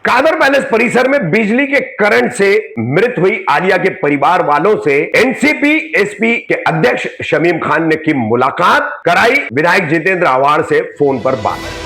Kader palace परिसर में बिजली के करंट से मृत हुई आलिया के परिवार वालों से एनसीपी एसपी के अध्यक्ष शमीम खान ने की मुलाकात, कराई विधायक जितेंद्र आव्हाड से फोन पर बात।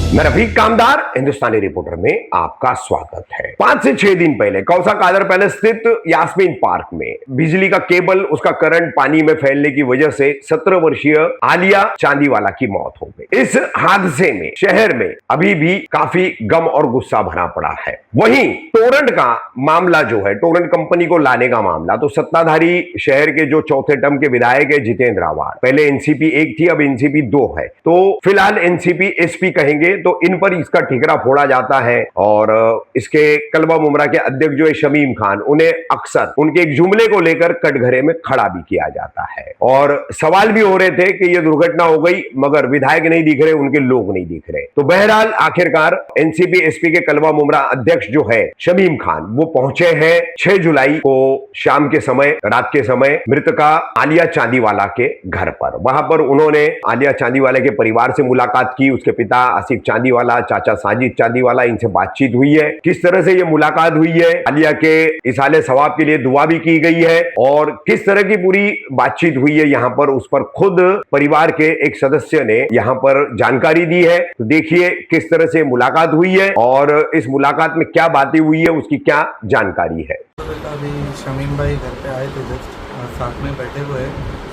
मैं रफीक कामदार, हिंदुस्तानी रिपोर्टर में आपका स्वागत है। 5 से 6 दिन पहले कौसा कादर पैलेस स्थित यास्मीन पार्क में बिजली का केबल, उसका करंट पानी में फैलने की वजह से 17 वर्षीय आलिया चांदीवाला की मौत हो गई। इस हादसे में शहर में अभी भी काफी गम और गुस्सा भरा पड़ा है। वहीं टोरेंट का मामला जो है, टोरेंट कंपनी को लाने का मामला, तो सत्ताधारी शहर के जो चौथे टर्म के विधायक है जितेंद्र आव्हाड, पहले एनसीपी 1 थी, अब एनसीपी 2 है, तो फिलहाल एनसीपी एसपी कहेंगे तो इन पर इसका ठिकरा फोड़ा जाता है। और इसके कलवा मुमरा के अध्यक्ष जो है शमीम खान, उन्हें अक्सर उनके एक जुमले को लेकर कटघरे में खड़ा भी किया जाता है और सवाल भी हो रहे थे कि यह दुर्घटना हो गई मगर विधायक नहीं दिख रहे, उनके लोग नहीं दिख रहे। तो बहरहाल आखिरकार एनसीपी एसपी के कलवा मुमरा अध्यक्ष जो है शमीम खान, वो पहुंचे हैं 6 जुलाई को शाम के समय, रात के समय मृतका आलिया चांदीवाला के घर पर। वहां पर उन्होंने आलिया चांदीवाला के परिवार से मुलाकात की, उसके पिता आसिफ चांदीवाला, चाचा साजिद चांदीवाला, इनसे बातचीत हुई है। किस तरह से ये मुलाकात हुई है, आलिया के इसाले सवाब के लिए दुआ भी की गई है और किस तरह की पूरी बातचीत हुई है यहाँ पर, उस पर खुद परिवार के एक सदस्य ने यहाँ पर जानकारी दी है। तो देखिए किस तरह से मुलाकात हुई है और इस मुलाकात में क्या बातें हुई है, उसकी क्या जानकारी है। अभी शमीम भाई घर पे आए थे, जस्ट साथ में बैठे हुए।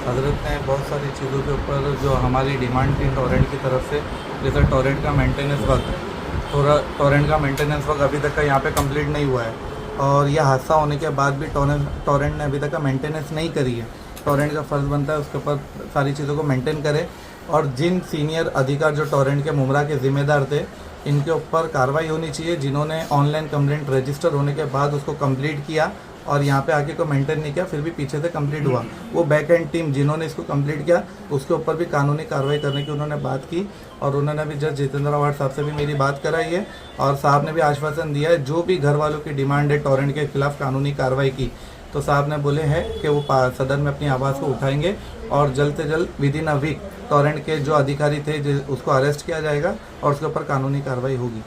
हजरत ने बहुत सारी चीज़ों के ऊपर जो हमारी डिमांड थी टोरेंट की तरफ से, जैसे टोरेंट का मेंटेनेंस वर्क, टोरेंट का मेंटेनेंस वर्क अभी तक का यहाँ पे कंप्लीट नहीं हुआ है और यह हादसा होने के बाद भी टोरेंट ने अभी तक का मेंटेनेंस नहीं करी है। टोरेंट का फ़र्ज़ बनता है उसके ऊपर सारी चीज़ों को मेंटेन करे और जिन सीनियर अधिकारी जो टोरेंट के मुमरा के ज़िम्मेदार थे, इनके ऊपर कार्रवाई होनी चाहिए। जिन्होंने ऑनलाइन कंप्लेंट रजिस्टर होने के बाद उसको कंप्लीट किया और यहाँ पे आके को मेंटेन नहीं किया, फिर भी पीछे से कंप्लीट हुआ, वो बैक एंड टीम जिन्होंने इसको कंप्लीट किया उसके ऊपर भी कानूनी कार्रवाई करने की उन्होंने बात की। और उन्होंने भी जज जितेंद्र आव्हाड साहब से भी मेरी बात कराई है और साहब ने भी आश्वासन दिया है जो भी घर वालों की डिमांड है टोरेंट के खिलाफ कानूनी कार्रवाई की, तो साहब ने बोले हैं कि वो सदन में अपनी आवाज़ को उठाएंगे और जल्द से जल्द within a week Torrent के जो अधिकारी थे उसको अरेस्ट किया जाएगा और उसके ऊपर कानूनी कार्रवाई होगी।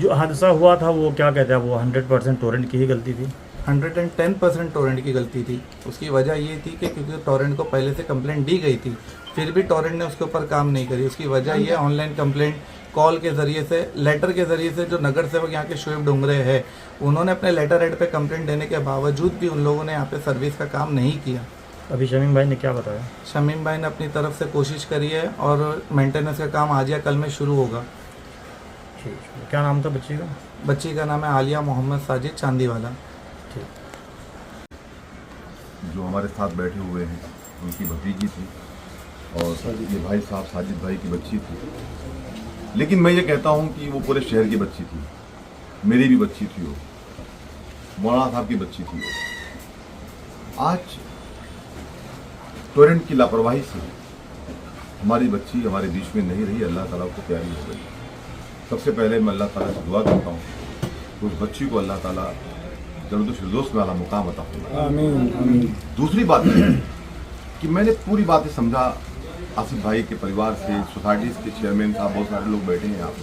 जो हादसा हुआ था वो क्या कहते हैं, वो 100% टोरेंट की ही गलती थी? 110% टोरेंट की गलती थी। उसकी वजह ये थी कि क्योंकि टोरेंट को पहले से कंप्लेंट दी गई थी, फिर भी टोरेंट ने उसके ऊपर काम नहीं करी। उसकी वजह ये ऑनलाइन कंप्लेंट, कॉल के ज़रिए से, लेटर के ज़रिए से, जो नगर सेवक यहाँ के शोएब डोंगरे है, उन्होंने अपने लेटर हेड पे कंप्लेंट देने के बावजूद भी उन लोगों ने यहाँ पे सर्विस का काम नहीं किया। अभी शमीम भाई ने क्या बताया? शमीम भाई ने अपनी तरफ से कोशिश करी है और मेंटेनेंस का काम आज या कल में शुरू होगा। ठीक। क्या नाम था बच्ची का? बच्ची का नाम है आलिया मोहम्मद साजिद चांदीवाला। जो हमारे साथ बैठे हुए हैं उनकी भतीजी थी और ये भाई साहब साजिद भाई की बच्ची थी। लेकिन मैं ये कहता हूँ कि वो पूरे शहर की बच्ची थी, मेरी भी बच्ची थी, वो मौलाना साहब की बच्ची थी। आज टोरेंट की लापरवाही से हमारी बच्ची हमारे बीच में नहीं रही, अल्लाह ताला को प्यारी हो गई। सबसे पहले मैं अल्लाह ताला से दुआ करता हूँ कि उस बच्ची को अल्लाह ताला जन्नतुल फिरदौस में वाला मुकाम अता फरमाए। आमीन। दूसरी बात है कि मैंने पूरी बातें समझा आसिफ भाई के परिवार से, सोसाइटी के चेयरमैन साहब, बहुत सारे लोग बैठे हैं यहाँ पे,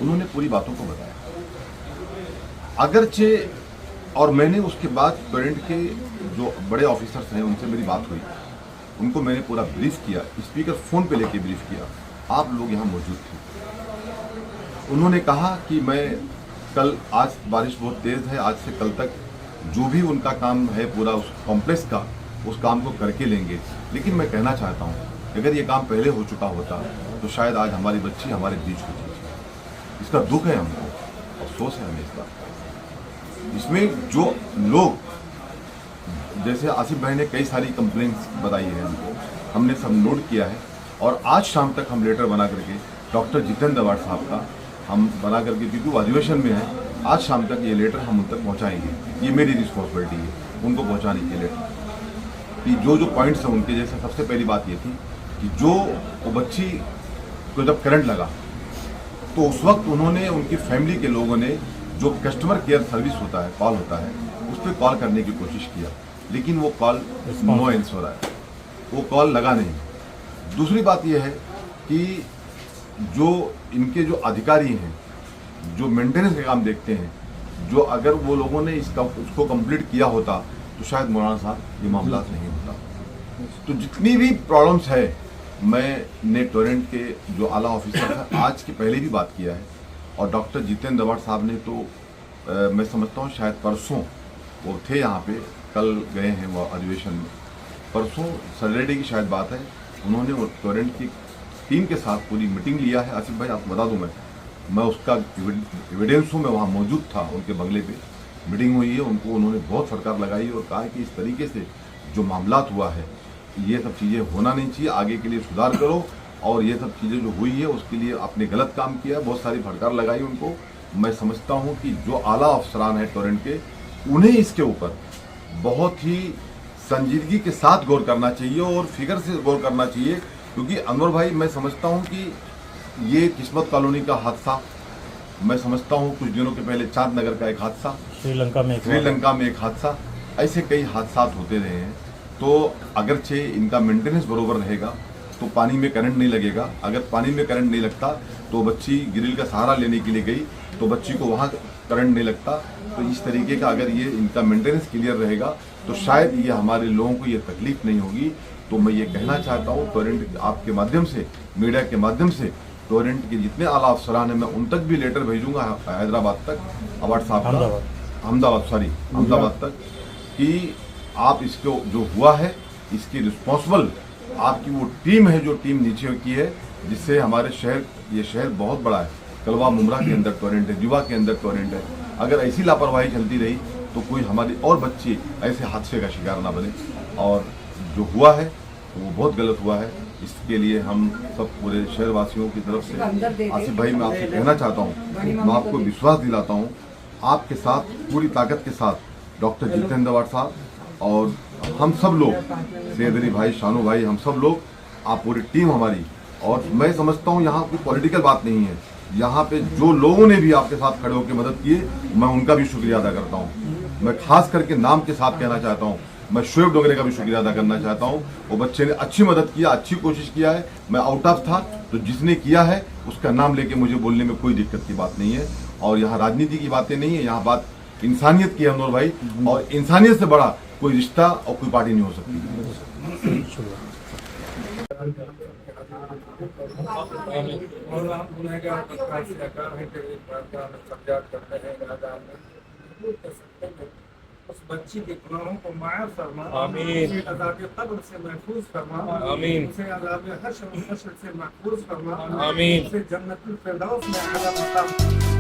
उन्होंने पूरी बातों को बताया। अगरचे और मैंने उसके बाद टोरेंट के जो बड़े ऑफिसर्स हैं उनसे मेरी बात हुई, उनको मैंने पूरा ब्रीफ किया, स्पीकर फ़ोन पे लेके ब्रीफ किया। आप लोग यहाँ मौजूद थे। उन्होंने कहा कि मैं कल, आज बारिश बहुत तेज़ है, आज से कल तक जो भी उनका काम है पूरा उस कॉम्प्लेक्स का, उस काम को करके लेंगे। लेकिन मैं कहना चाहता हूँ अगर ये काम पहले हो चुका होता तो शायद आज हमारी बच्ची हमारे बीच होती। इसका दुख है हमको, अफसोस है हमें इस बात। इसमें जो लोग, जैसे आसिफ भाई ने कई सारी कंप्लेंट्स बताई है हमको, हमने सब नोट किया है और आज शाम तक हम लेटर बना करके डॉक्टर जितेंद्र आव्हाड साहब का हम बना करके, क्योंकि वो अधिवेशन में है, आज शाम तक ये लेटर हम उन तक पहुंचाएंगे। ये मेरी रिस्पॉन्सिबिलिटी है उनको पहुंचाने के लेटर कि जो पॉइंट्स हैं उनके। जैसे सबसे पहली बात ये थी कि जो वो बच्ची को जब करंट लगा तो उस वक्त उन्होंने, उनकी फैमिली के लोगों ने, जो कस्टमर केयर सर्विस होता है, कॉल होता है, उस पर कॉल करने की कोशिश किया। लेकिन वो कॉल नो आंसर आया, वो कॉल लगा नहीं। दूसरी बात यह है कि जो इनके जो अधिकारी हैं, जो मेंटेनेंस का काम देखते हैं, जो अगर वो लोगों ने उसको कंप्लीट किया होता तो शायद मौलाना साहब ये मामला नहीं होता। तो जितनी भी प्रॉब्लम्स है, मैंने टोरेंट के जो आला ऑफिसर है आज के पहले भी बात किया है, और डॉक्टर जितेंद्र दवाड़ साहब ने तो मैं समझता हूँ शायद परसों वो थे यहाँ पे, कल गए हैं वो अधिवेशन में, परसों सैटरडे की शायद बात है, उन्होंने वो टोरेंट की टीम के साथ पूरी मीटिंग लिया है। आसिफ भाई आपको बता दूं, मैं उसका एविडेंस हूँ, मैं वहाँ मौजूद था, उनके बंगले पे मीटिंग हुई है, उनको उन्होंने बहुत फटकार लगाई और कहा कि इस तरीके से जो मामलात हुआ है ये सब चीज़ें होना नहीं चाहिए, आगे के लिए सुधार करो, और ये सब चीज़ें जो हुई है उसके लिए आपने गलत काम किया है, बहुत सारी फटकार लगाई उनको। मैं समझता हूँ कि जो आला अफसरान है टोरेंट के, उन्हें इसके ऊपर बहुत ही संजीदगी के साथ गौर करना चाहिए और फिक्र से गौर करना चाहिए, क्योंकि अनवर भाई मैं समझता हूँ कि ये किस्मत कॉलोनी का हादसा, मैं समझता हूँ कुछ दिनों के पहले चांद नगर का एक हादसा, श्रीलंका में एक हादसा, ऐसे कई हादसा होते रहे हैं। तो अगरचे इनका मेंटेनेंस बरोबर रहेगा तो पानी में करंट नहीं लगेगा, अगर पानी में करंट नहीं लगता तो बच्ची ग्रिल का सहारा लेने के लिए गई तो बच्ची को वहाँ करंट नहीं लगता। तो इस तरीके का अगर ये इनका मेंटेनेंस क्लियर रहेगा तो शायद ये हमारे लोगों को ये तकलीफ नहीं होगी। तो मैं ये कहना चाहता हूँ टोरेंट आपके माध्यम से, मीडिया के माध्यम से, टोरेंट के जितने आला अफसरान हैं मैं उन तक भी लेटर भेजूंगा हैदराबाद तक, अवार्ड साहब का, अहमदाबाद तक, कि आप इसको जो हुआ है इसकी रिस्पॉन्सिबल आपकी वो टीम है जो टीम नीचे की है, जिससे हमारे शहर, ये शहर बहुत बड़ा है, कलवा मुमरा के अंदर टोरेंट है, जुवा के अंदर टोरेंट है, अगर ऐसी लापरवाही चलती रही तो कोई हमारी और बच्चे ऐसे हादसे का शिकार ना बने। और जो हुआ है वो बहुत गलत हुआ है, इसके लिए हम सब पूरे शहरवासियों की तरफ से आसिफ भाई मैं आपसे कहना चाहता हूँ, मैं आपको विश्वास दिलाता हूँ, आपके साथ पूरी ताकत के साथ डॉक्टर जितेंद्र दवाड़ साहब और हम सब लोग, सैयद अली भाई, शानू भाई, हम सब लोग, आप पूरी टीम हमारी। और मैं समझता हूँ यहाँ कोई पॉलिटिकल बात नहीं है, यहाँ पे जो लोगों ने भी आपके साथ खड़े होकर मदद की मैं उनका भी शुक्रिया अदा करता हूँ। मैं खास करके नाम के साथ कहना चाहता हूँ, मैं शोएब डोगरे का भी शुक्रिया अदा करना चाहता हूँ। वो बच्चे ने अच्छी मदद किया, अच्छी कोशिश किया है, मैं आउट ऑफ था तो जिसने किया है उसका नाम लेके मुझे बोलने में कोई दिक्कत की बात नहीं है। और यहाँ राजनीति की बातें नहीं है, यहाँ बात इंसानियत की है अनवर भाई, और इंसानियत से बड़ा कोई रिश्ता और कोई पार्टी नहीं हो सकती। उस बच्ची के गुनाहों को माया फरमा, आमीन। उसे अज़ाब कब्र से महफूज फरमा, आमीन। उसे अज़ाब हश्र से महफूज फरमा, आमीन। उसे जन्नतुल फिरदौस में आला मकाम